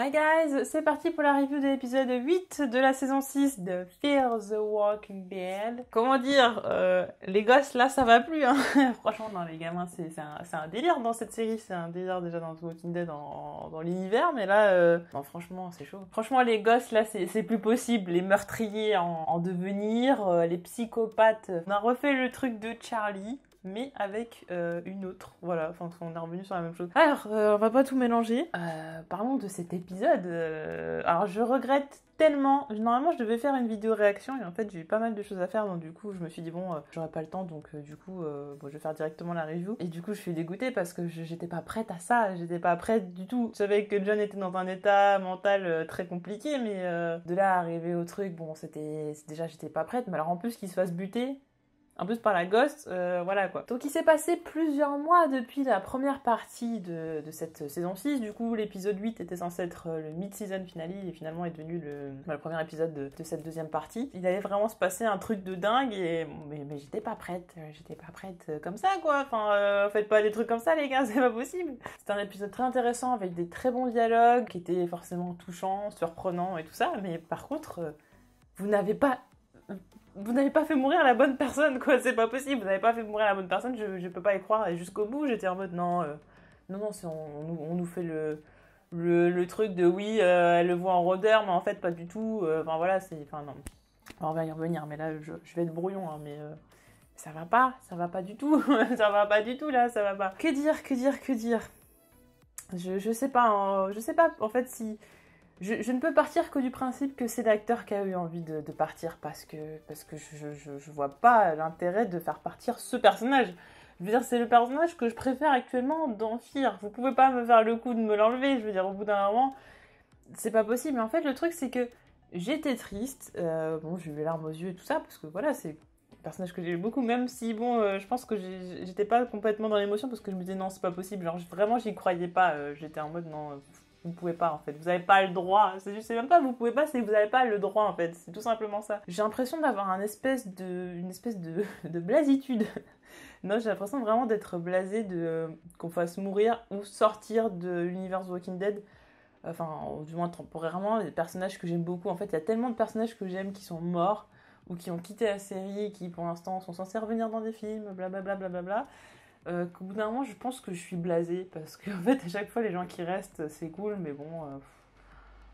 Hi guys, c'est parti pour la review de l'épisode 8 de la saison 6 de Fear the Walking Dead. Comment dire, les gosses là ça va plus hein. Franchement non les gamins c'est un délire dans cette série, c'est un délire déjà dans The Walking Dead dans l'univers, mais là non franchement c'est chaud. Franchement les gosses là c'est plus possible, les meurtriers en devenir, les psychopathes. On a refait le truc de Charlie mais avec une autre, voilà, enfin on est revenu sur la même chose. Alors, on va pas tout mélanger. Parlons de cet épisode. Alors je regrette tellement, normalement je devais faire une vidéo réaction et en fait j'ai eu pas mal de choses à faire, donc du coup je me suis dit bon, j'aurais pas le temps, donc du coup je vais faire directement la review. Et du coup je suis dégoûtée parce que j'étais pas prête à ça, j'étais pas prête du tout. Je savais que John était dans un état mental très compliqué, mais de là à arriver au truc, bon déjà j'étais pas prête, mais alors en plus qu'il se fasse buter, en plus par la ghost, voilà quoi. Donc il s'est passé plusieurs mois depuis la première partie de cette saison 6, du coup l'épisode 8 était censé être le mid-season finale et finalement est devenu le premier épisode de cette deuxième partie. Il allait vraiment se passer un truc de dingue, mais j'étais pas prête comme ça quoi, enfin faites pas des trucs comme ça les gars, c'est pas possible. C'était un épisode très intéressant avec des très bons dialogues qui étaient forcément touchants, surprenants et tout ça, mais par contre, vous n'avez pas fait mourir la bonne personne, quoi, c'est pas possible, vous n'avez pas fait mourir la bonne personne, je peux pas y croire, et jusqu'au bout, j'étais en mode, non, on nous fait le truc de, oui, elle le voit en rôdeur, mais en fait, pas du tout, enfin, voilà, non, on va y revenir, mais là, je vais être brouillon, hein, mais ça va pas du tout, ça va pas du tout, là, ça va pas. Que dire je sais pas, en fait, si... Je ne peux partir que du principe que c'est l'acteur qui a eu envie de partir parce que je vois pas l'intérêt de faire partir ce personnage. Je veux dire, c'est le personnage que je préfère actuellement dans Fear. Vous pouvez pas me faire le coup de me l'enlever, je veux dire, au bout d'un moment, c'est pas possible. Mais en fait, le truc, c'est que j'étais triste. Bon, j'ai eu les larmes aux yeux et tout ça, parce que voilà, c'est un personnage que j'ai beaucoup, même si, bon, je pense que j'étais pas complètement dans l'émotion, parce que je me disais, non, c'est pas possible. Genre, vraiment, j'y croyais pas. J'étais en mode, non... Vous pouvez pas en fait, vous avez pas le droit. C'est même pas vous pouvez pas, c'est que vous avez pas le droit en fait. C'est tout simplement ça. J'ai l'impression d'avoir une espèce de blasitude. Non, j'ai l'impression vraiment d'être blasée qu'on fasse mourir ou sortir de l'univers de Walking Dead. Enfin, du moins temporairement, les personnages que j'aime beaucoup. En fait, il y a tellement de personnages que j'aime qui sont morts ou qui ont quitté la série et qui pour l'instant sont censés revenir dans des films, blablabla. Qu'au bout d'un moment, je pense que je suis blasée parce qu'en fait, à chaque fois, les gens qui restent, c'est cool, mais bon,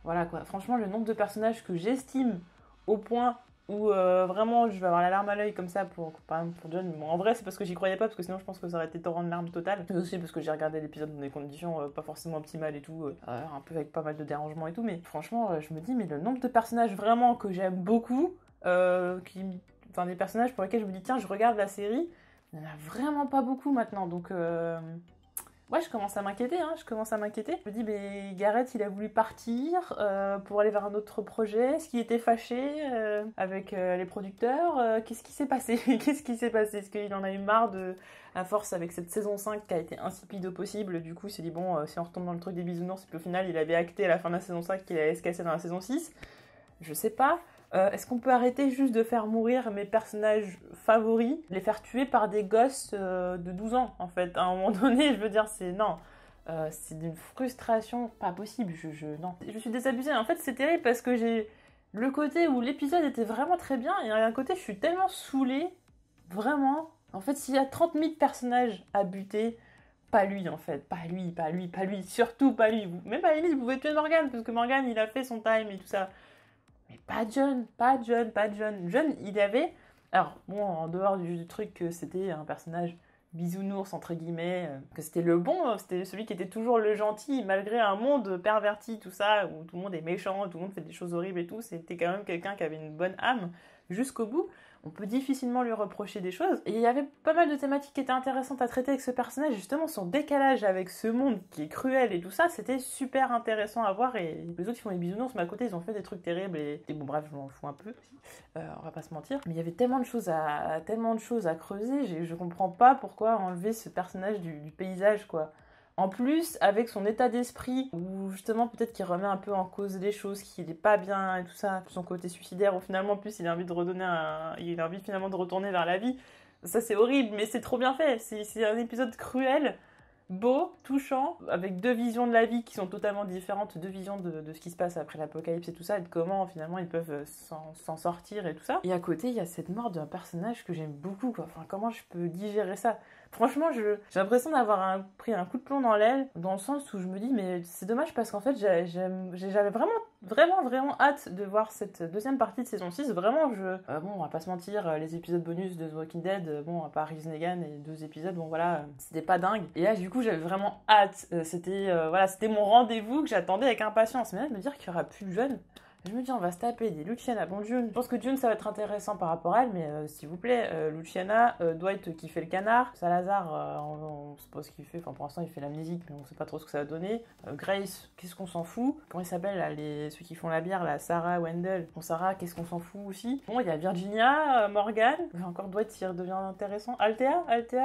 voilà quoi. Franchement, le nombre de personnages que j'estime au point où vraiment je vais avoir la larme à l'œil comme ça par exemple pour John. Bon, en vrai, c'est parce que j'y croyais pas, parce que sinon, je pense que ça aurait été torrent de larmes totales. Mais aussi parce que j'ai regardé l'épisode dans des conditions pas forcément optimales et tout, un peu avec pas mal de dérangements et tout. Mais franchement, je me dis, mais le nombre de personnages vraiment que j'aime beaucoup, enfin des personnages pour lesquels je me dis, tiens, je regarde la série. Il n'y en a vraiment pas beaucoup maintenant, donc ouais, je commence à m'inquiéter, Je me dis, mais Gareth, il a voulu partir pour aller vers un autre projet, est-ce qu'il était fâché avec les producteurs, qu'est-ce qui s'est passé Est-ce qu'il en a eu marre à force avec cette saison 5 qui a été insipide au possible, du coup il s'est dit, bon, si on retombe dans le truc des bisounours, puis au final il avait acté à la fin de la saison 5 qu'il allait se casser dans la saison 6, je sais pas. Est-ce qu'on peut arrêter juste de faire mourir mes personnages favoris, les faire tuer par des gosses de 12 ans, en fait. À un moment donné, je veux dire, non. C'est d'une frustration pas possible. Non. Je suis désabusée. En fait, c'est terrible parce que j'ai le côté où l'épisode était vraiment très bien et un côté, je suis tellement saoulée. Vraiment. En fait, s'il y a 30 000 personnages à buter, pas lui, en fait. Pas lui. Surtout pas lui. Même à la limite, vous pouvez tuer Morgan parce que Morgan, il a fait son time et tout ça. Mais pas John. John, il avait... Alors, bon, en dehors du truc que c'était un personnage bisounours, entre guillemets, que c'était le bon, c'était celui qui était toujours le gentil, malgré un monde perverti, tout ça, où tout le monde est méchant, tout le monde fait des choses horribles et tout, c'était quand même quelqu'un qui avait une bonne âme jusqu'au bout. On peut difficilement lui reprocher des choses. Et il y avait pas mal de thématiques qui étaient intéressantes à traiter avec ce personnage. Justement, son décalage avec ce monde qui est cruel et tout ça, c'était super intéressant à voir. Et les autres, ils font des bisounours, mais à côté, ils ont fait des trucs terribles. Et bon, bref, je m'en fous un peu aussi. On va pas se mentir. Mais il y avait tellement de choses à creuser. Je comprends pas pourquoi enlever ce personnage du paysage, quoi. En plus, avec son état d'esprit, où justement peut-être qu'il remet un peu en cause les choses, qu'il est pas bien et tout ça, son côté suicidaire, où finalement en plus il a envie il a envie finalement de retourner vers la vie. Ça c'est horrible, mais c'est trop bien fait. C'est un épisode cruel, beau, touchant, avec deux visions de la vie qui sont totalement différentes, deux visions de ce qui se passe après l'apocalypse et tout ça, et de comment finalement ils peuvent s'en sortir et tout ça. Et à côté, il y a cette mort d'un personnage que j'aime beaucoup, quoi. Enfin, comment je peux digérer ça? Franchement, j'ai l'impression d'avoir pris un coup de plomb dans l'aile, dans le sens où je me dis, mais c'est dommage parce qu'en fait, j'avais vraiment hâte de voir cette deuxième partie de saison 6. Vraiment, bon, on va pas se mentir, les épisodes bonus de The Walking Dead, bon, à part Reese Negan et 2 épisodes, bon voilà, c'était pas dingue. Et là, du coup, j'avais vraiment hâte. C'était mon rendez-vous que j'attendais avec impatience. Mais là, de me dire qu'il y aura plus John, je me dis, on va se taper des Luciana. Bon, June, je pense que June, ça va être intéressant par rapport à elle, mais s'il vous plaît, Luciana, Dwight qui fait le canard, Salazar, on sait pas ce qu'il fait, enfin pour l'instant il fait l'amnésique, mais on sait pas trop ce que ça va donner. Grace, qu'est-ce qu'on s'en fout? Comment ils s'appellent là, ceux qui font la bière, là, Sarah, Wendell. Bon, Sarah, qu'est-ce qu'on s'en fout aussi? Bon, il y a Virginia, Morgan, encore Dwight qui redevient intéressant. Althea,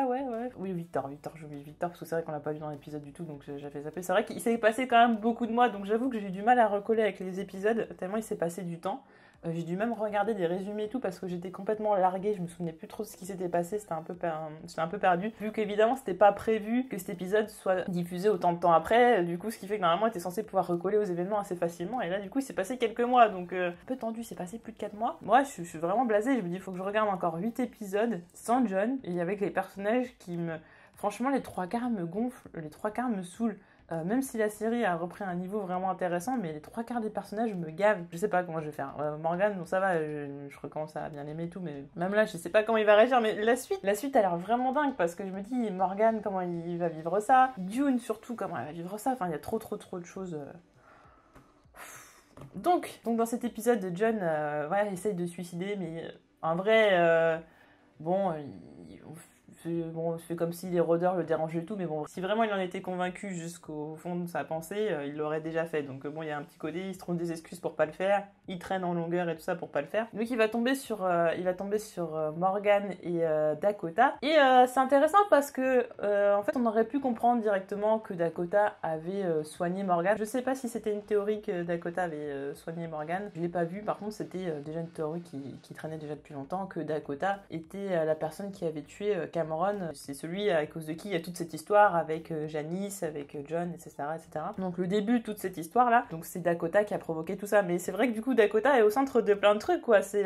ouais. Oui, Victor, j'oublie Victor, parce que c'est vrai qu'on l'a pas vu dans l'épisode du tout, donc j'avais zappé. C'est vrai qu'il s'est passé quand même beaucoup de mois, donc j'avoue que j'ai eu du mal à recoller avec les épisodes, il s'est passé du temps. J'ai dû même regarder des résumés et tout parce que j'étais complètement larguée, je me souvenais plus trop de ce qui s'était passé, j'étais un peu perdu. Vu qu'évidemment c'était pas prévu que cet épisode soit diffusé autant de temps après, du coup ce qui fait que normalement on était censé pouvoir recoller aux événements assez facilement, et là du coup il s'est passé quelques mois, donc un peu tendu, il s'est passé plus de 4 mois. Moi je suis vraiment blasée, je me dis il faut que je regarde encore 8 épisodes sans John, et avec les personnages qui me... Franchement les 3/4 me gonflent, les 3/4 me saoulent. Même si la série a repris un niveau vraiment intéressant, mais les 3/4 des personnages me gavent. Je sais pas comment je vais faire. Morgan, bon ça va, je recommence à bien l'aimer et tout, mais même là, je sais pas comment il va réagir. Mais la suite a l'air vraiment dingue parce que je me dis, Morgan, comment il va vivre ça? Dune, surtout, comment elle va vivre ça? Enfin, il y a trop de choses. Donc dans cet épisode, John, il essaye de se suicider, mais en vrai, on se fait comme si les rôdeurs le dérangeaient et tout, mais bon, si vraiment il en était convaincu jusqu'au fond de sa pensée, il l'aurait déjà fait. Donc bon, il y a un petit côté, il se trouve des excuses pour pas le faire, il traîne en longueur et tout ça pour pas le faire. Donc il va tomber sur Morgan et Dakota. Et c'est intéressant parce que en fait, on aurait pu comprendre directement que Dakota avait soigné Morgan. Je sais pas si c'était une théorie que Dakota avait soigné Morgan. Je l'ai pas vu. Par contre, c'était déjà une théorie qui traînait déjà depuis longtemps, que Dakota était la personne qui avait tué Cameron. C'est celui à cause de qui il y a toute cette histoire avec Janice, avec John, etc., etc. Donc le début de toute cette histoire-là, donc c'est Dakota qui a provoqué tout ça. Mais c'est vrai que du coup, Dakota est au centre de plein de trucs, quoi. C'est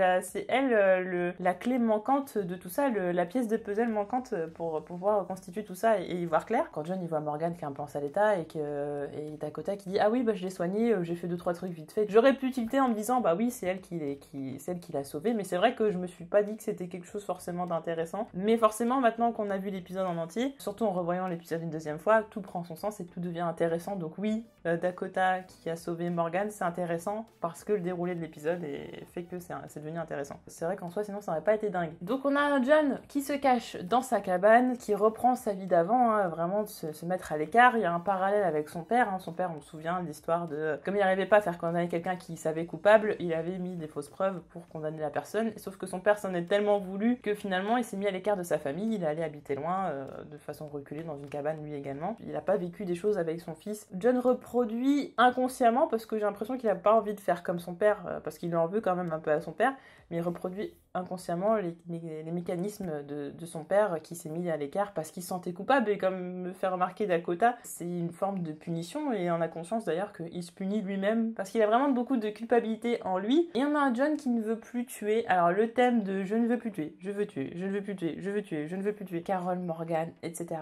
elle la clé manquante de tout ça, la pièce de puzzle manquante pour pouvoir reconstituer tout ça et y voir clair. Quand John il voit Morgan qui est un peu en sale état et Dakota qui dit ah oui, bah je l'ai soigné, j'ai fait 2-3 trucs vite fait. J'aurais pu tilter en me disant bah oui, c'est elle qui l'a sauvé, mais c'est vrai que je me suis pas dit que c'était quelque chose forcément d'intéressant. Mais forcément, maintenant qu'on a vu l'épisode en entier, surtout en revoyant l'épisode une deuxième fois, tout prend son sens et tout devient intéressant. Donc oui, Dakota qui a sauvé Morgan, c'est intéressant parce que le déroulé de l'épisode fait que c'est devenu intéressant. C'est vrai qu'en soi, sinon ça aurait pas été dingue. Donc on a John qui se cache dans sa cabane, qui reprend sa vie d'avant, vraiment de se mettre à l'écart. Il y a un parallèle avec son père. Son père, on se souvient de l'histoire de... Comme il n'arrivait pas à faire condamner quelqu'un qui savait coupable, il avait mis des fausses preuves pour condamner la personne. Sauf que son père s'en est tellement voulu que finalement il s'est mis à l'écart de sa famille. Il est allé habiter loin, de façon reculée, dans une cabane lui également. Il n'a pas vécu des choses avec son fils. John reproduit inconsciemment, parce que j'ai l'impression qu'il n'a pas envie de faire comme son père, parce qu'il en veut quand même un peu à son père, mais il reproduit inconsciemment les mécanismes de son père qui s'est mis à l'écart parce qu'il se sentait coupable. Et comme me fait remarquer Dakota, c'est une forme de punition, et on a conscience d'ailleurs qu'il se punit lui-même parce qu'il a vraiment beaucoup de culpabilité en lui. Et on a un John qui ne veut plus tuer. Alors le thème de je ne veux plus tuer, je veux tuer, je ne veux plus tuer, je veux tuer, je ne veux plus tuer, Carol, Morgan, etc.,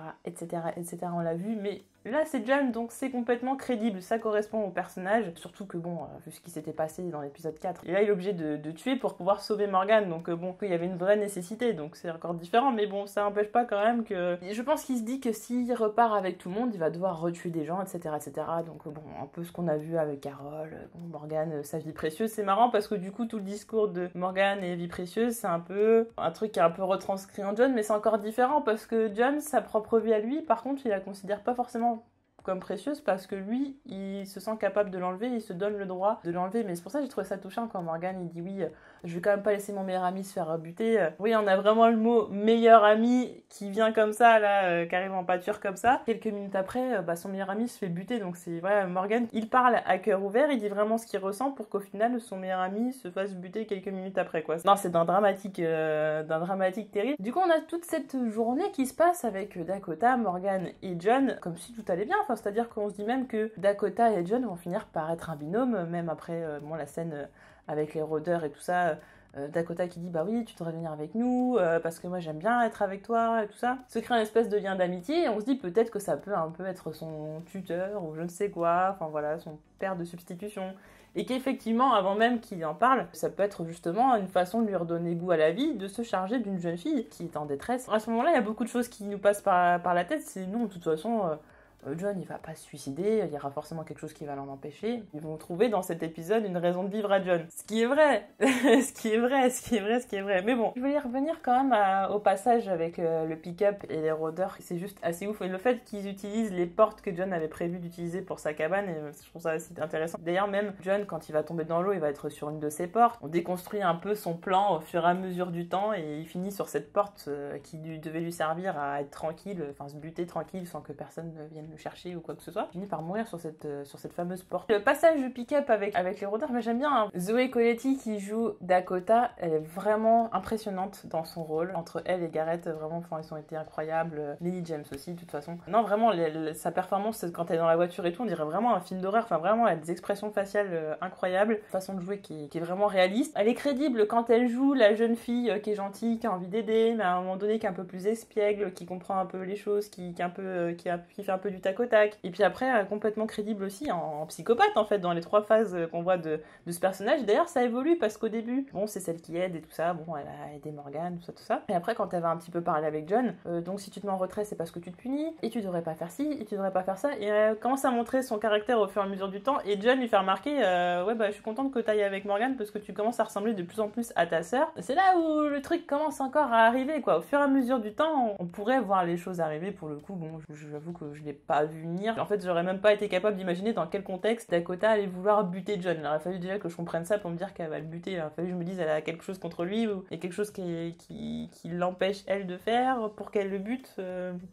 on l'a vu, mais là c'est John, donc c'est complètement crédible, ça correspond au personnage, surtout que bon, vu ce qui s'était passé dans l'épisode 4, et là il est obligé de tuer pour pouvoir sauver Morgan, donc bon, il y avait une vraie nécessité, donc c'est encore différent, mais bon, ça n'empêche pas quand même que... Je pense qu'il se dit que s'il repart avec tout le monde, il va devoir retuer des gens, etc., donc bon, un peu ce qu'on a vu avec Carol, Morgan, sa vie précieuse, c'est marrant parce que du coup tout le discours de Morgan et vie précieuse, c'est un peu un truc qui est un peu retranscrit en John, mais c'est encore différent parce que John, sa propre vie à lui, par contre, il la considère pas forcément comme précieuse parce que lui, il se sent capable de l'enlever, il se donne le droit de l'enlever. Mais c'est pour ça que j'ai trouvé ça touchant quand Morgan il dit oui, je vais quand même pas laisser mon meilleur ami se faire buter. Oui, on a vraiment le mot meilleur ami qui vient comme ça, là, carrément en pâture comme ça. Quelques minutes après, son meilleur ami se fait buter. Donc c'est voilà, Morgan, il parle à cœur ouvert, il dit vraiment ce qu'il ressent pour qu'au final son meilleur ami se fasse buter quelques minutes après, quoi. Non, c'est d'un dramatique terrible. Du coup, on a toute cette journée qui se passe avec Dakota, Morgan et John, comme si tout allait bien. Enfin, c'est-à-dire qu'on se dit même que Dakota et John vont finir par être un binôme, même après la scène avec les rôdeurs et tout ça. Dakota qui dit bah oui tu devrais venir avec nous parce que moi j'aime bien être avec toi et tout ça, se crée une espèce de lien d'amitié et on se dit peut-être que ça peut un peu être son tuteur ou je ne sais quoi, enfin voilà, son père de substitution, et qu'effectivement avant même qu'il en parle, ça peut être justement une façon de lui redonner goût à la vie, de se charger d'une jeune fille qui est en détresse. À ce moment-là il y a beaucoup de choses qui nous passent par la tête, c'est non de toute façon John, il va pas se suicider, il y aura forcément quelque chose qui va l'en empêcher. Ils vont trouver dans cet épisode une raison de vivre à John. Ce qui est vrai. ce qui est vrai. Mais bon, je voulais revenir quand même au passage avec le pick-up et les rôdeurs. C'est juste assez ouf. Et le fait qu'ils utilisent les portes que John avait prévu d'utiliser pour sa cabane, et je trouve ça assez intéressant. D'ailleurs, même John, quand il va tomber dans l'eau, il va être sur une de ses portes. On déconstruit un peu son plan au fur et à mesure du temps et il finit sur cette porte qui devait lui servir à être tranquille, enfin se buter tranquille sans que personne ne vienne le chercher ou quoi que ce soit. Il finit par mourir sur cette fameuse porte. Le passage de pick-up avec les rôdeurs, mais j'aime bien hein. Zoé Coletti qui joue Dakota, elle est vraiment impressionnante dans son rôle. Entre elle et Garrett, vraiment, enfin, ils ont été incroyables. Lily James aussi, de toute façon. Non, vraiment, sa performance quand elle est dans la voiture et tout, on dirait vraiment un film d'horreur. Enfin, vraiment, elle a des expressions faciales incroyables. Une façon de jouer qui est vraiment réaliste. Elle est crédible quand elle joue la jeune fille qui est gentille, qui a envie d'aider, mais à un moment donné qui est un peu plus espiègle, qui comprend un peu les choses, qui fait un peu du tac au tac. Et puis après, complètement crédible aussi en psychopathe, en fait, dans les 3 phases qu'on voit de ce personnage. D'ailleurs, ça évolue parce qu'au début, bon, c'est celle qui aide et tout ça. Bon, elle a aidé Morgan, tout ça. Et après, quand elle va un petit peu parler avec John, donc si tu te mets en retrait, c'est parce que tu te punis, et tu devrais pas faire ci, et tu devrais pas faire ça. Et elle commence à montrer son caractère au fur et à mesure du temps. Et John lui fait remarquer, ouais, bah, je suis contente que t'ailles avec Morgan parce que tu commences à ressembler de plus en plus à ta sœur. C'est là où le truc commence encore à arriver, quoi. Au fur et à mesure du temps, on pourrait voir les choses arriver. Pour le coup, bon, j'avoue que je l'ai pas vu venir. En fait, j'aurais même pas été capable d'imaginer dans quel contexte Dakota allait vouloir buter John. Il aurait fallu déjà que je comprenne ça pour me dire qu'elle va le buter. Il aurait fallu que je me dise elle a quelque chose contre lui ou il y a quelque chose qui l'empêche elle de faire pour qu'elle le bute.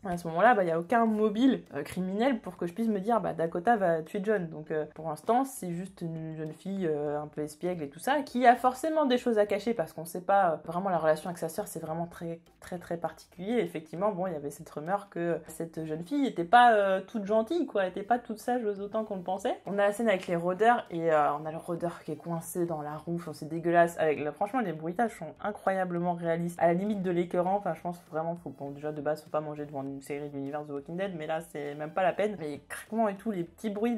À ce moment-là, il y a aucun mobile criminel pour que je puisse me dire Dakota va tuer John. Donc pour l'instant, c'est juste une jeune fille un peu espiègle et tout ça qui a forcément des choses à cacher parce qu'on sait pas vraiment la relation avec sa sœur, c'est vraiment très très très particulier. Et effectivement, bon, il y avait cette rumeur que cette jeune fille était pas toute gentille, quoi, elle était pas toute sage autant qu'on le pensait. On a la scène avec les rôdeurs et on a le rôdeur qui est coincé dans la roue, enfin, c'est dégueulasse. Franchement, les bruitages sont incroyablement réalistes, à la limite de l'écœurant. Enfin, je pense vraiment, déjà de base, faut pas manger devant une série de l'univers de Walking Dead, mais là, c'est même pas la peine. Les craquements et tout, les petits bruits,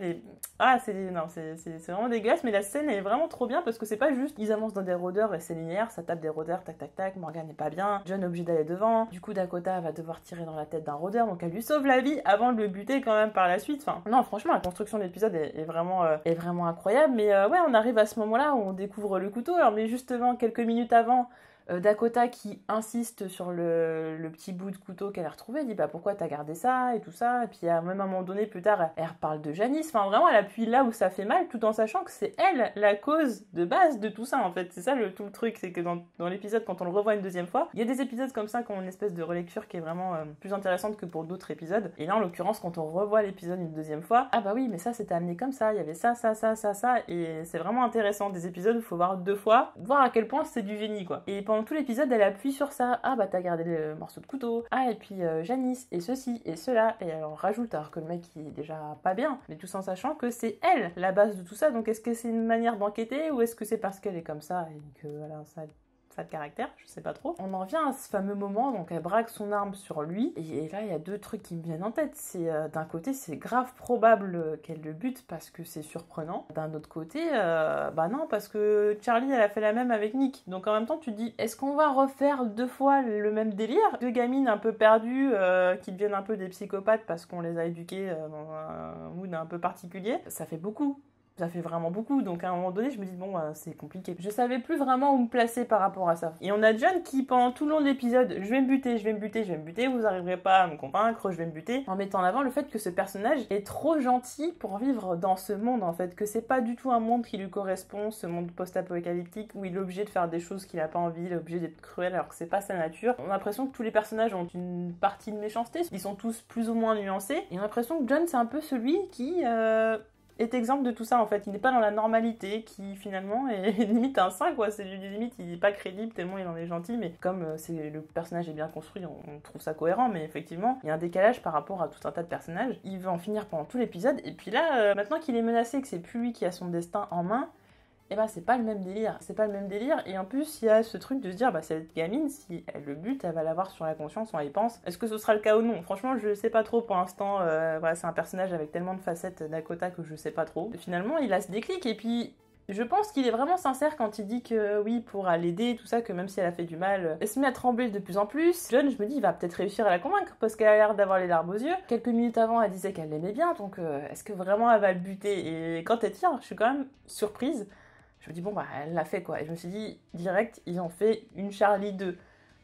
c'est vraiment dégueulasse, mais la scène est vraiment trop bien parce que c'est pas juste, ils avancent dans des rôdeurs et c'est linéaire, ça tape des rôdeurs, tac tac tac, Morgan n'est pas bien, John est obligé d'aller devant, du coup Dakota va devoir tirer dans la tête d'un rôdeur, donc elle lui sauve la vie avant de le buter quand même par la suite. Enfin, non, franchement, la construction de l'épisode est vraiment incroyable, mais ouais, on arrive à ce moment-là où on découvre le couteau. Alors, mais justement, quelques minutes avant, Dakota qui insiste sur le petit bout de couteau qu'elle a retrouvé, elle dit pourquoi t'as gardé ça et tout ça, et puis à même un moment donné plus tard elle reparle de Janice, enfin vraiment elle appuie là où ça fait mal tout en sachant que c'est elle la cause de base de tout ça en fait. C'est ça tout le truc, c'est que dans l'épisode quand on le revoit une deuxième fois, il y a des épisodes comme ça qui ont une espèce de relecture qui est vraiment plus intéressante que pour d'autres épisodes, et là en l'occurrence quand on revoit l'épisode une deuxième fois, oui mais ça c'était amené comme ça, il y avait ça, et c'est vraiment intéressant, des épisodes où il faut voir 2 fois, voir à quel point c'est du génie quoi. Et pendant tout l'épisode, elle appuie sur ça. T'as gardé le morceau de couteau. Et puis Janice, et ceci, et cela. Et elle en rajoute, alors que le mec, il est déjà pas bien. Mais tout en sachant que c'est elle, la base de tout ça. Donc est-ce que c'est une manière d'enquêter ou est-ce que c'est parce qu'elle est comme ça et que, voilà, ça de caractère, je sais pas trop. On en vient à ce fameux moment, donc elle braque son arme sur lui, et là il y a 2 trucs qui me viennent en tête. C'est d'un côté c'est grave probable qu'elle le bute parce que c'est surprenant. D'un autre côté, non, parce que Charlie elle a fait la même avec Nick. Donc en même temps tu te dis, est-ce qu'on va refaire 2 fois le même délire? 2 gamines un peu perdues qui deviennent un peu des psychopathes parce qu'on les a éduquées dans un mood un peu particulier. Ça fait beaucoup. Ça fait vraiment beaucoup, donc à un moment donné, je me dis, bon, c'est compliqué. Je savais plus vraiment où me placer par rapport à ça. Et on a John qui, pendant tout le long de l'épisode, je vais me buter, je vais me buter, je vais me buter, vous arriverez pas à me convaincre, je vais me buter, en mettant en avant le fait que ce personnage est trop gentil pour vivre dans ce monde, en fait, que c'est pas du tout un monde qui lui correspond, ce monde post-apocalyptique, où il est obligé de faire des choses qu'il a pas envie, il est obligé d'être cruel alors que c'est pas sa nature. On a l'impression que tous les personnages ont une partie de méchanceté, ils sont tous plus ou moins nuancés, et on a l'impression que John, c'est un peu celui qui... est exemple de tout ça en fait, il n'est pas dans la normalité, qui finalement est limite un saint quoi, c'est limite il est pas crédible tellement il en est gentil, mais comme le personnage est bien construit, on trouve ça cohérent, mais effectivement il y a un décalage par rapport à tout un tas de personnages. Il va en finir pendant tout l'épisode, et puis là maintenant qu'il est menacé, que c'est plus lui qui a son destin en main, et ben c'est pas le même délire, et en plus il y a ce truc de se dire, bah cette gamine, si elle le bute, elle va l'avoir sur la conscience, on y pense. Est-ce que ce sera le cas ou non? Franchement je sais pas trop pour l'instant, voilà, c'est un personnage avec tellement de facettes Dakota que je sais pas trop. Finalement il a ce déclic, et puis je pense qu'il est vraiment sincère quand il dit que oui, pour l'aider, tout ça, que même si elle a fait du mal, elle se met à trembler de plus en plus. John, je me dis, il va peut-être réussir à la convaincre, parce qu'elle a l'air d'avoir les larmes aux yeux. Quelques minutes avant, elle disait qu'elle l'aimait bien, donc est-ce que vraiment elle va le buter? Et quand elle tire, je suis quand même surprise. Je me dis, bon, bah, elle l'a fait, quoi. Et je me suis dit, direct, ils ont fait une Charlie 2.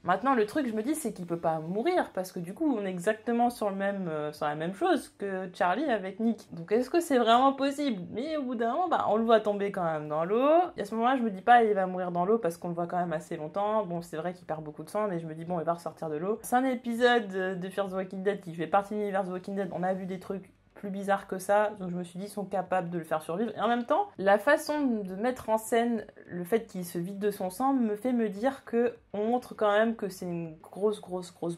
Maintenant, le truc, je me dis, c'est qu'il peut pas mourir, parce que du coup, on est exactement sur la même chose que Charlie avec Nick. Donc, est-ce que c'est vraiment possible? Mais au bout d'un moment, bah, on le voit tomber quand même dans l'eau. Et à ce moment-là, je me dis pas, il va mourir dans l'eau, parce qu'on le voit quand même assez longtemps. Bon, c'est vrai qu'il perd beaucoup de sang, mais je me dis, bon, il va ressortir de l'eau. C'est un épisode de Fear the Walking Dead qui fait partie de l'univers The Walking Dead. On a vu des trucs plus bizarre que ça, donc je me suis dit ils sont capables de le faire survivre. Et en même temps, la façon de mettre en scène le fait qu'il se vide de son sang me fait me dire que on montre quand même que c'est une grosse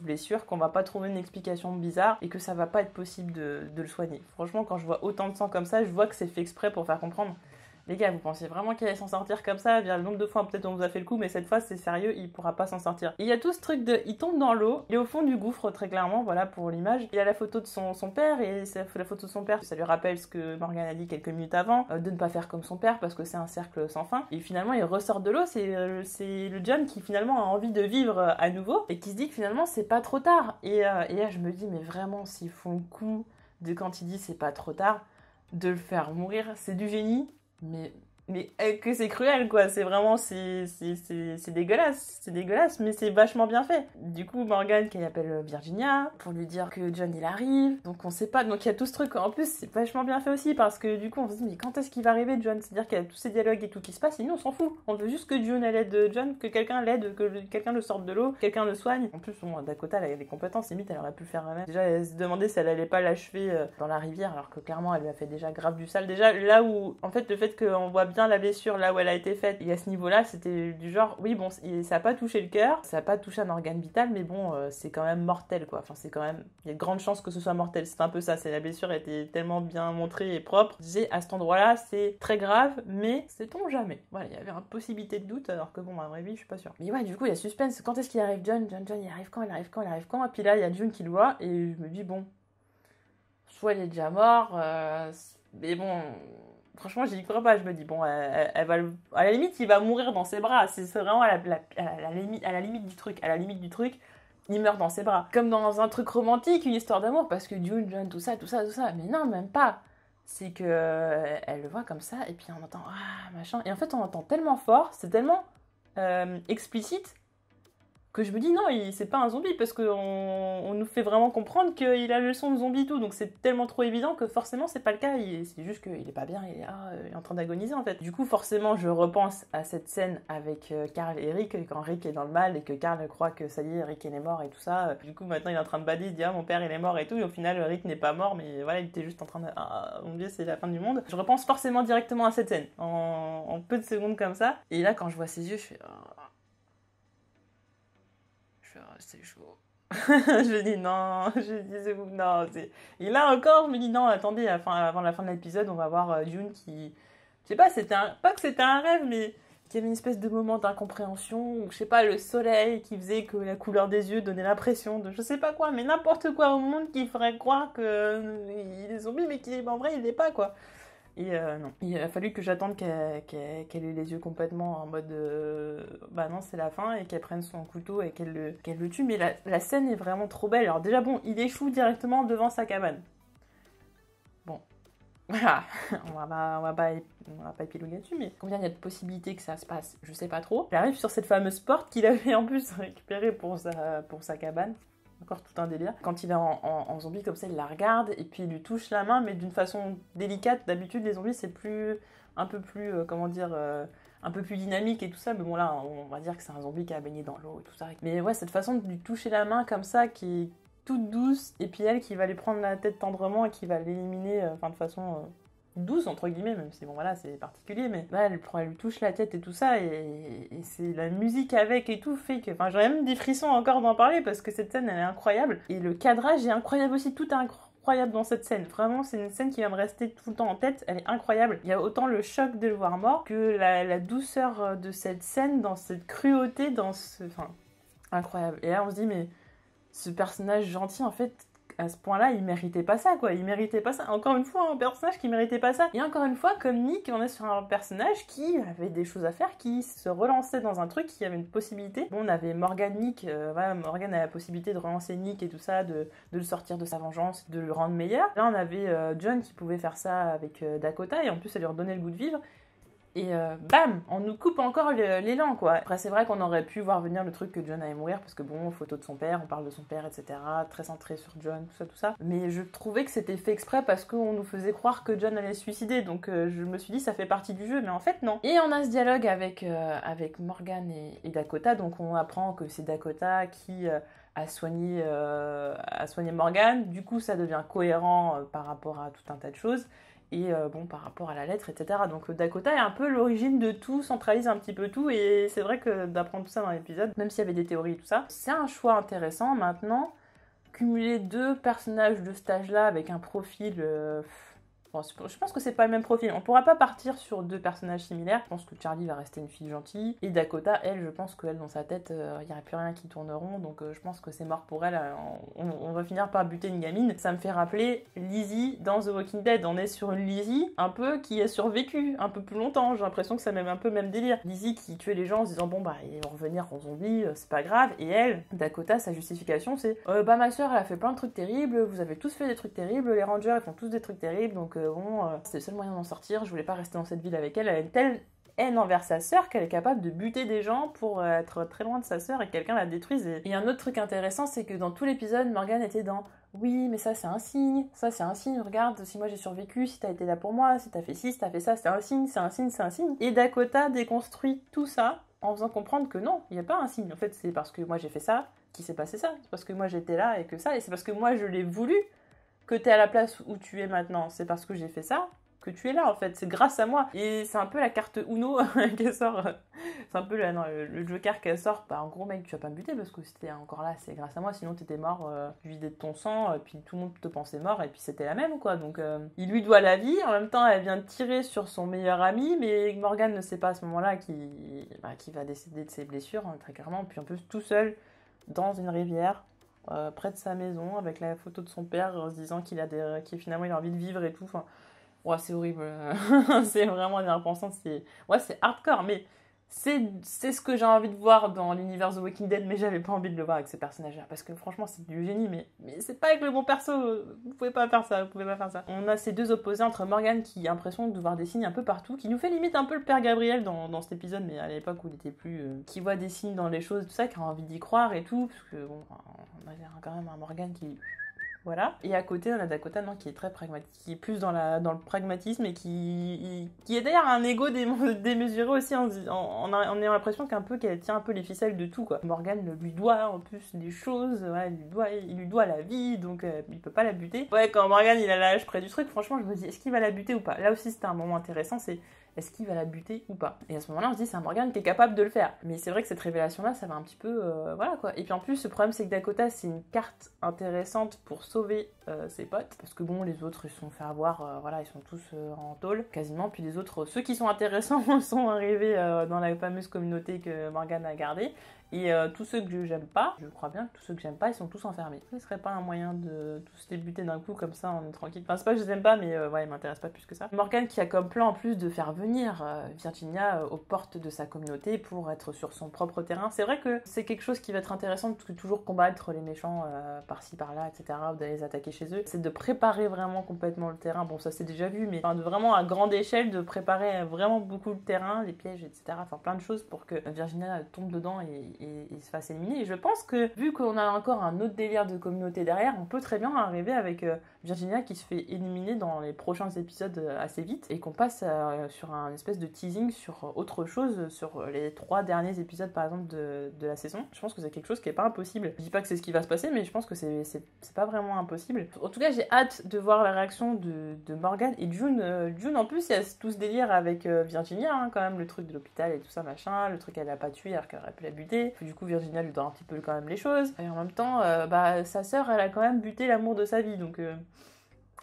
blessure, qu'on va pas trouver une explication bizarre et que ça va pas être possible de le soigner. Franchement, quand je vois autant de sang comme ça, je vois que c'est fait exprès pour faire comprendre. Les gars, vous pensiez vraiment qu'il allait s'en sortir comme ça? Bien, le nombre de fois, peut-être on vous a fait le coup, mais cette fois, c'est sérieux, il pourra pas s'en sortir. Et il y a tout ce truc de... Il tombe dans l'eau, il est au fond du gouffre, très clairement, voilà, pour l'image. Il a la photo de son père, et la photo de son père, ça lui rappelle ce que Morgan a dit quelques minutes avant, de ne pas faire comme son père, parce que c'est un cercle sans fin. Et finalement, il ressort de l'eau, c'est le John qui, finalement, a envie de vivre à nouveau, et qui se dit que, finalement, c'est pas trop tard. Et là, je me dis, mais vraiment, s'ils font le coup de quand il dit c'est pas trop tard, de le faire mourir, c'est du génie. Mais que c'est cruel quoi, c'est vraiment, c'est dégueulasse, mais c'est vachement bien fait. Du coup, Morgan qui appelle Virginia pour lui dire que John il arrive, donc on sait pas, donc il y a tout ce truc, en plus c'est vachement bien fait aussi, parce que du coup on se dit mais quand est-ce qu'il va arriver John, c'est-à-dire qu'il y a tous ces dialogues et tout qui se passe, et nous on s'en fout, on veut juste que John aide John, que quelqu'un l'aide, que quelqu'un le sorte de l'eau, quelqu'un le soigne. En plus, bon, Dakota elle a des compétences, limite elle aurait pu le faire elle-même. Déjà elle se demandait si elle allait pas l'achever dans la rivière, alors que clairement elle lui a fait déjà grave du sale. Déjà là où, en fait, le fait qu'on voit bien la blessure là où elle a été faite, et à ce niveau là c'était du genre, oui bon, ça a pas touché le cœur, ça a pas touché un organe vital, mais bon, c'est quand même mortel quoi, enfin c'est quand même, il y a de grandes chances que ce soit mortel, c'est un peu ça, c'est la blessure était tellement bien montrée et propre. Je disais, à cet endroit là c'est très grave, mais sait-on jamais, voilà, il y avait une possibilité de doute, alors que bon, à vrai avis je suis pas sûre. Mais ouais, du coup il y a suspense, quand est-ce qu'il arrive John, il arrive quand, et puis là il y a June qui le voit, et je me dis bon, soit il est déjà mort, mais bon, franchement, j'y crois pas. Je me dis, bon, elle va à la limite, il va mourir dans ses bras. C'est vraiment à la limite du truc. À la limite du truc, il meurt dans ses bras. Comme dans un truc romantique, une histoire d'amour, parce que June, John, tout ça. Mais non, même pas. C'est que elle le voit comme ça, et puis on entend, ah, machin. Et en fait, on entend tellement fort, c'est tellement explicite, que je me dis non, c'est pas un zombie, parce qu'on nous fait vraiment comprendre qu'il a le son de zombie et tout, donc c'est tellement trop évident que forcément c'est pas le cas, c'est juste qu'il est pas bien, il est en train d'agoniser en fait. Du coup forcément je repense à cette scène avec Carl et Rick, quand Rick est dans le mal et que Carl croit que ça y est, Rick il est mort et tout ça, du coup maintenant il est en train de bader, il se dit ah mon père il est mort et tout, et au final Rick n'est pas mort, mais voilà, il était juste en train de, ah mon dieu c'est la fin du monde. Je repense forcément directement à cette scène, en peu de secondes comme ça, et là quand je vois ses yeux je fais c'est chaud. Je dis non, c'est vous, non. Et là encore, je me dis non, attendez, avant la fin de l'épisode, on va voir June qui... Je sais pas, pas que c'était un rêve, mais qu'il y avait une espèce de moment d'incompréhension, ou je sais pas, le soleil qui faisait que la couleur des yeux donnait l'impression de je sais pas quoi, mais n'importe quoi au monde qui ferait croire qu'il est zombie, mais qu'en vrai il l'est pas, quoi. Et non, il a fallu que j'attende qu'elle ait les yeux complètement en mode bah non c'est la fin, et qu'elle prenne son couteau et qu'elle le tue. Mais la scène est vraiment trop belle. Alors déjà bon, il échoue directement devant sa cabane. Bon, Voilà, on va pas épiloguer là-dessus, mais combien il y a de possibilités que ça se passe, je sais pas trop. Il arrive sur cette fameuse porte qu'il avait en plus récupérée pour sa cabane. Encore tout un délire. Quand il est en zombie comme ça, il la regarde et puis il lui touche la main, mais d'une façon délicate. D'habitude, les zombies, c'est un peu plus, un peu plus dynamique et tout ça. Mais bon, là, on va dire que c'est un zombie qui a baigné dans l'eau et tout ça. Mais ouais, cette façon de lui toucher la main comme ça, qui est toute douce, et puis elle qui va lui prendre la tête tendrement et qui va l'éliminer, de façon douce entre guillemets, même si bon voilà c'est particulier, mais là elle lui touche la tête et tout ça, et c'est la musique avec et tout fait que, enfin j'aurais même des frissons encore d'en parler parce que cette scène elle est incroyable, et le cadrage est incroyable aussi, tout est incroyable dans cette scène, vraiment c'est une scène qui va me rester tout le temps en tête, elle est incroyable. Il y a autant le choc de le voir mort que la douceur de cette scène, dans cette cruauté, enfin incroyable. Et là on se dit mais ce personnage gentil, en fait, à ce point-là, il méritait pas ça, quoi. Il méritait pas ça. Encore une fois, un personnage qui méritait pas ça. Et encore une fois, comme Nick, on est sur un personnage qui avait des choses à faire, qui se relançait dans un truc, qui avait une possibilité. Bon, on avait Morgan Nick, voilà, Morgan a la possibilité de relancer Nick et tout ça, de le sortir de sa vengeance, de le rendre meilleur. Là, on avait John qui pouvait faire ça avec Dakota, et en plus, ça lui redonnait le goût de vivre. Et bam, on nous coupe encore l'élan, quoi. Après, c'est vrai qu'on aurait pu voir venir le truc que John allait mourir, parce que bon, photo de son père, on parle de son père, etc. Très centré sur John, tout ça. Mais je trouvais que c'était fait exprès parce qu'on nous faisait croire que John allait se suicider, donc je me suis dit ça fait partie du jeu, mais en fait non. Et on a ce dialogue avec Morgan et Dakota, donc on apprend que c'est Dakota qui a soigné Morgan, du coup ça devient cohérent par rapport à tout un tas de choses. Et bon, par rapport à la lettre, etc. Donc Dakota est un peu l'origine de tout, centralise un petit peu tout, et c'est vrai que d'apprendre tout ça dans l'épisode, même s'il y avait des théories et tout ça, c'est un choix intéressant. Maintenant, cumuler deux personnages de cet âge-là avec un profil... Bon, je pense que c'est pas le même profil. On pourra pas partir sur deux personnages similaires. Je pense que Charlie va rester une fille gentille. Et Dakota, elle, je pense qu'elle, dans sa tête, il n'y aurait plus rien qui tourne rond. Donc je pense que c'est mort pour elle. On va finir par buter une gamine. Ça me fait rappeler Lizzie dans The Walking Dead. On est sur une Lizzie un peu qui a survécu un peu plus longtemps. J'ai l'impression que c'est même un peu le même délire. Lizzie qui tuait les gens en se disant bon bah ils vont revenir en zombie, c'est pas grave. Et elle, Dakota, sa justification c'est bah ma soeur elle a fait plein de trucs terribles, vous avez tous fait des trucs terribles, les rangers ils font tous des trucs terribles, donc c'est le seul moyen d'en sortir, je voulais pas rester dans cette ville avec elle. Elle a une telle haine envers sa sœur qu'elle est capable de buter des gens pour être très loin de sa sœur et que quelqu'un la détruise. Et un autre truc intéressant, c'est que dans tout l'épisode, Morgan était dans oui, mais ça c'est un signe, regarde, si moi j'ai survécu, si t'as été là pour moi, si t'as fait ci, si t'as fait ça, c'est un signe, c'est un signe, c'est un signe. Et Dakota déconstruit tout ça en faisant comprendre que non, il n'y a pas un signe. En fait, c'est parce que moi j'ai fait ça qu'il s'est passé ça. C'est parce que moi j'étais là et que ça, et c'est parce que moi je l'ai voulu que t'es à la place où tu es maintenant. C'est parce que j'ai fait ça que tu es là, en fait. C'est grâce à moi. Et c'est un peu la carte Uno qui sort. C'est un peu le Joker qui sort. Bah, en gros, mec, tu vas pas me buter parce que si t'es encore là, c'est grâce à moi. Sinon, t'étais mort, tu vidais de ton sang, puis tout le monde te pensait mort, et puis c'était la même, quoi. Donc, il lui doit la vie. En même temps, elle vient de tirer sur son meilleur ami, mais Morgan ne sait pas à ce moment-là qu'il va décéder de ses blessures, hein, très clairement. Puis en plus, tout seul, dans une rivière, près de sa maison, avec la photo de son père, en se disant qu'il finalement il a envie de vivre et tout. Enfin, ouais, c'est horrible. C'est vraiment une repensante. C'est hardcore, mais c'est ce que j'ai envie de voir dans l'univers The Walking Dead, mais j'avais pas envie de le voir avec ce personnage-là, parce que franchement c'est du génie, mais c'est pas avec le bon perso. Vous pouvez pas faire ça, On a ces deux opposés entre Morgan qui a l'impression de voir des signes un peu partout, qui nous fait limite un peu le père Gabriel dans cet épisode, mais à l'époque où il était plus... qui voit des signes dans les choses, tout ça, qui a envie d'y croire et tout, parce que bon, on a quand même un Morgan qui... Voilà. Et à côté, on a Dakota, non, qui est très pragmatique, qui est plus dans le pragmatisme et qui est d'ailleurs un ego démesuré aussi en ayant l'impression qu'elle tient un peu les ficelles de tout, quoi. Morgan lui doit en plus des choses, ouais, il lui doit la vie, donc il peut pas la buter. Ouais, quand Morgan il a l'âge près du truc, franchement, je me dis, est-ce qu'il va la buter ou pas? Là aussi, c'était un moment intéressant, c'est est-ce qu'il va la buter ou pas? Et à ce moment-là, on se dit, c'est un Morgan qui est capable de le faire. Mais c'est vrai que cette révélation-là, ça va un petit peu... voilà, quoi. Et puis en plus, le problème, c'est que Dakota, c'est une carte intéressante pour sauver ses potes. Parce que bon, les autres, ils se sont fait avoir... voilà, ils sont tous en tôle, quasiment. Puis les autres, ceux qui sont intéressants, sont arrivés dans la fameuse communauté que Morgan a gardée. Et tous ceux que j'aime pas, je crois bien que tous ceux que j'aime pas, ils sont tous enfermés. Ce serait pas un moyen de tous les buter d'un coup comme ça, on est tranquille. Enfin, c'est pas que je les aime pas, mais ouais, ils m'intéressent pas plus que ça. Morgan qui a comme plan en plus de faire venir Virginia aux portes de sa communauté pour être sur son propre terrain. C'est vrai que c'est quelque chose qui va être intéressant, parce que toujours combattre les méchants par-ci par-là, etc., ou d'aller les attaquer chez eux. C'est de préparer vraiment complètement le terrain. Bon, ça c'est déjà vu, mais enfin, de vraiment à grande échelle, de préparer vraiment beaucoup le terrain, les pièges, etc. Enfin, plein de choses pour que Virginia tombe dedans et se fasse éliminer. Et je pense que, vu qu'on a encore un autre délire de communauté derrière, on peut très bien arriver avec Virginia qui se fait éliminer dans les prochains épisodes assez vite et qu'on passe sur un espèce de teasing sur autre chose, sur les 3 derniers épisodes par exemple de la saison. Je pense que c'est quelque chose qui est pas impossible. Je dis pas que c'est ce qui va se passer, mais je pense que c'est pas vraiment impossible. En tout cas, j'ai hâte de voir la réaction de Morgan et June. June, en plus, il y a tout ce délire avec Virginia, hein, quand même, le truc de l'hôpital et tout ça, machin, le truc qu'elle a pas tué alors qu'elle aurait pu la buter. Puis, du coup, Virginia lui donne un petit peu quand même les choses. Et en même temps, sa sœur, elle a quand même buté l'amour de sa vie, donc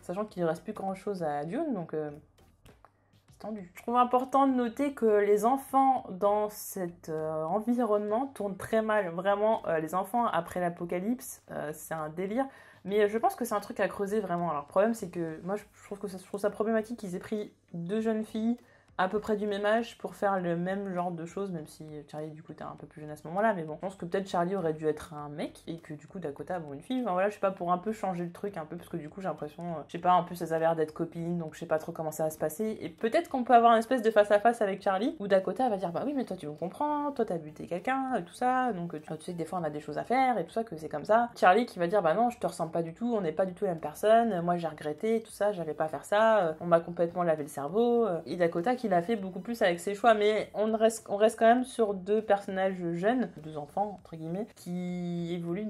sachant qu'il ne reste plus grand chose à June, donc c'est tendu. Je trouve important de noter que les enfants dans cet environnement tournent très mal. Vraiment, les enfants après l'apocalypse, c'est un délire. Mais je pense que c'est un truc à creuser vraiment. Alors, le problème, c'est que moi, je trouve ça problématique qu'ils aient pris 2 jeunes filles à peu près du même âge pour faire le même genre de choses, même si Charlie du coup était un peu plus jeune à ce moment-là, mais bon, je pense que peut-être Charlie aurait dû être un mec et que du coup Dakota bon une fille. Enfin voilà, je sais pas, pour un peu changer le truc un peu, parce que du coup j'ai l'impression, je sais pas, en plus elles avaient l'air d'être copines, donc je sais pas trop comment ça va se passer, et peut-être qu'on peut avoir une espèce de face à face avec Charlie où Dakota va dire bah oui mais toi tu me comprends, toi t'as buté quelqu'un et tout ça, donc tu sais que des fois on a des choses à faire et tout ça, que c'est comme ça. Charlie qui va dire bah non je te ressemble pas du tout, on n'est pas du tout la même personne, moi j'ai regretté tout ça, j'allais pas faire ça, on m'a complètement lavé le cerveau, et Dakota qui l'a fait beaucoup plus avec ses choix, mais on reste quand même sur 2 personnages jeunes, 2 enfants entre guillemets, qui évoluent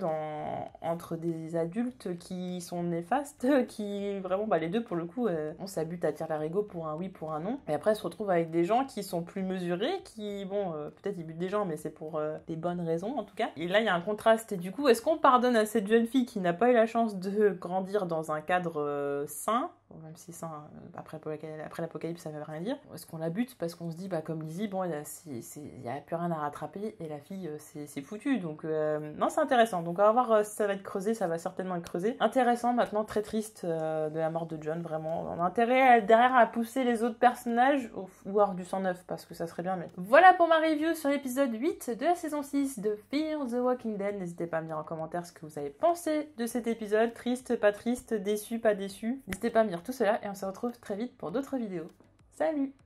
entre des adultes qui sont néfastes, qui vraiment, les deux pour le coup, on s'abute à tirer l'arigot pour un oui, pour un non, et après elles se retrouvent avec des gens qui sont plus mesurés, qui bon, peut-être ils butent des gens, mais c'est pour des bonnes raisons en tout cas, et là il y a un contraste, et du coup est-ce qu'on pardonne à cette jeune fille qui n'a pas eu la chance de grandir dans un cadre sain, même si sain, après l'apocalypse ça veut rien dire, est-ce qu'on la bute parce qu'on se dit, comme Lizzie, bon, il n'y a plus rien à rattraper, et la fille, c'est foutu. Donc, non, c'est intéressant. Donc, on va voir si ça va être creusé, ça va certainement être creusé. Intéressant, maintenant, très triste de la mort de John, vraiment. On a intérêt derrière à pousser les autres personnages, ou hors du 109, parce que ça serait bien, mais... Voilà pour ma review sur l'épisode 8 de la saison 6 de Fear the Walking Dead. N'hésitez pas à me dire en commentaire ce que vous avez pensé de cet épisode. Triste, pas triste, déçu, pas déçu. N'hésitez pas à me dire tout cela, et on se retrouve très vite pour d'autres vidéos. Salut!